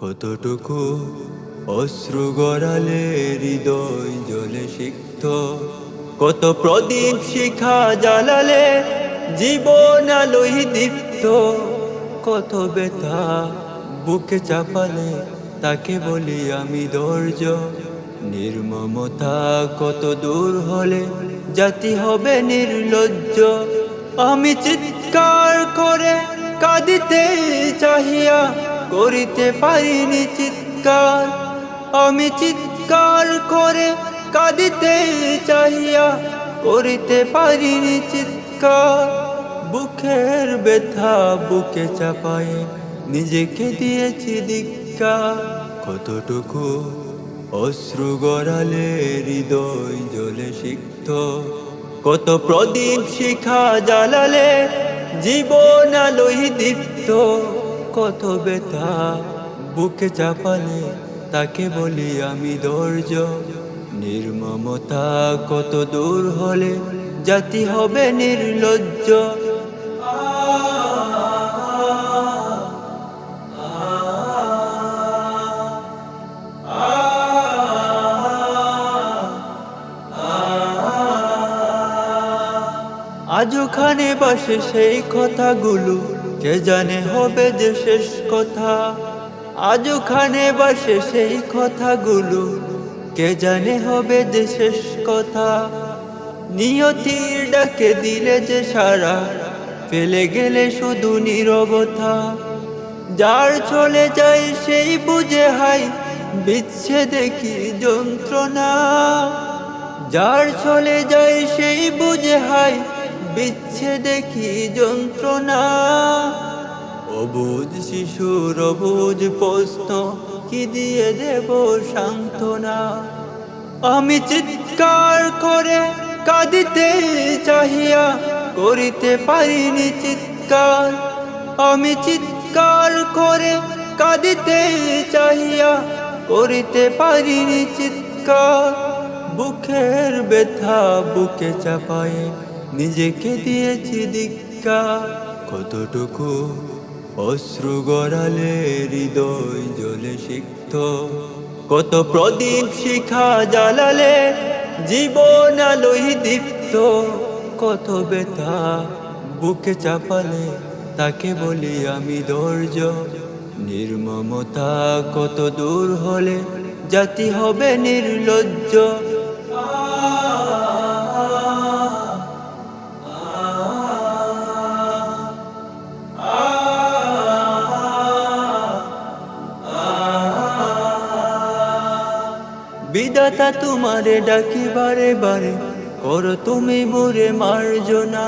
কতটুকু অশ্রু গড়ালে হৃদয় জলে সিক্ত, কত প্রদীপ শিখা জ্বালালে জীবন আলোয় দীপ্ত, কত ব্যথা বুকে চাপালে তাকে বলি আমি ধৈর্য। নির্মমতা কত দূর হলে জাতি হবে নির্লজ্জ। আমি চিৎকার করে কাঁদিতে চাহিয়া করিতে পারিনি চিৎকার। আমি চিৎকার করে কাঁদিতে চাহিয়া করিতে পারিনি চিৎকার। বুকের ব্যথা বুকে চাপায়ে নিজেকে দিয়েছি ধিক্কার। কতটুকু অশ্রু গড়ালে হৃদয় জলে সিক্ত, কত প্রদীপ শিখা জ্বালালে জীবন আলোয় দীপ্ত, কত ব্যথা বুকে চাপালে তাকে বলি আমি ধৈর্য। নির্মমতা কত দূর হলে জাতি হবে নির্লজ্জ। আজ ওখানে বসে সেই কথাগুলো কে জানে হবে যে শেষ কথা। আজ ওখানে বসে সেই কথাগুলো কে জানে হবে যে শেষ কথা। নিয়তির ডাকে দিলে যে সারা ফেলে গেলে শুধু নীরবতা। যার চলে যায় সেই বুঝে হাই বিচ্ছেদে কি যন্ত্রণা। যার চলে যায় সেই বুঝে হাই বিচ্ছেদে কি যন্ত্রণা। অবুঝ শিশুর অবুঝ প্রশ্ন কি দিয়ে দেব সান্ত্বনা। আমি চিৎকার করে কাঁদিতে চাহিয়া করিতে পারিনি চিৎকার। আমি চিৎকার করে কাঁদিতে চাহিয়া করিতে পারিনি চিৎকার। বুকের ব্যথা বুকে চাপায়ে নিজেকে দিয়েছি ধিক্কার। কতটুকু অশ্রু গড়ালে হৃদয় জলে সিক্ত, কত প্রদীপ শিখা জ্বালালে জীবন আলোয় দীপ্ত, কত ব্যথা বুকে চাপালে তাকে বলি আমি ধৈর্য। নির্মমতা কত দূর হলে জাতি হবে নির্লজ্জ। বিধাতা তোমারে ডাকি বারে বারে, করো তুমি মোরে মার্জনা।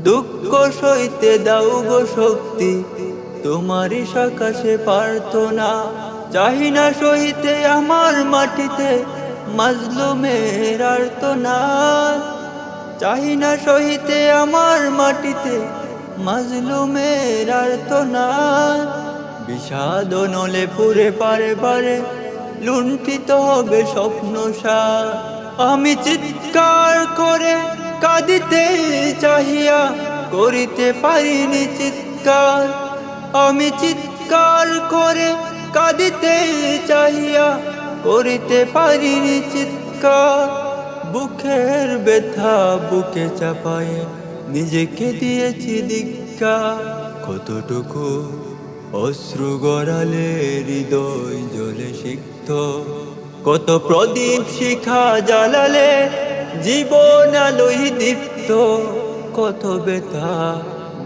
দুঃখ সইতে দাও গো শক্তি, তোমারই সকাশে প্রার্থনা। চাহি না সইতে আমার মাটিতে মাজলুমের আর্তনাদ। চাহি না সইতে আমার মাটিতে মাজলুমের আর্তনাদ। বিষাদ নলে পুরে পারে পারে লুণ্ঠিত হবে স্বপ্নসার। আমি চিৎকার করে কাঁদিতে চাহিয়া করিতে পারিনি চিৎকার। আমি চিৎকার করে কাঁদিতে চাহিয়া করিতে পারিনি চিৎকার। বুকের ব্যথা বুকে চাপায়ে নিজেকে দিয়েছি ধিক্কার। কতটুকু অশ্রু গড়ালে হৃদয় জলে সিক্ত, কত প্রদীপ শিখা জ্বালালে জীবন আলোয় দীপ্ত, কত ব্যথা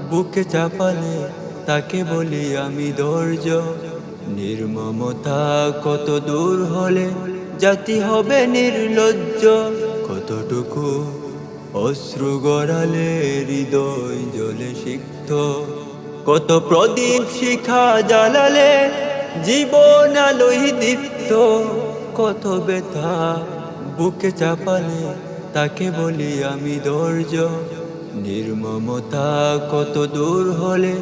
বুকে চাপালে তাকে বলি আমি ধৈর্য। নির্মমতা কত দূর হলে জাতি হবে নির্লজ্জ। কতটুকু অশ্রু গড়ালে হৃদয় জলে সিক্ত, কত প্রদীপ শিখা জ্বালালে জীবন আলোয় দীপ্ত, কত ব্যথা বুকে চাপালে তাকে বলি আমি ধৈর্য। নির্মমতা কত দূর হলে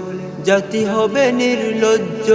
জাতি হবে নির্লজ্জ।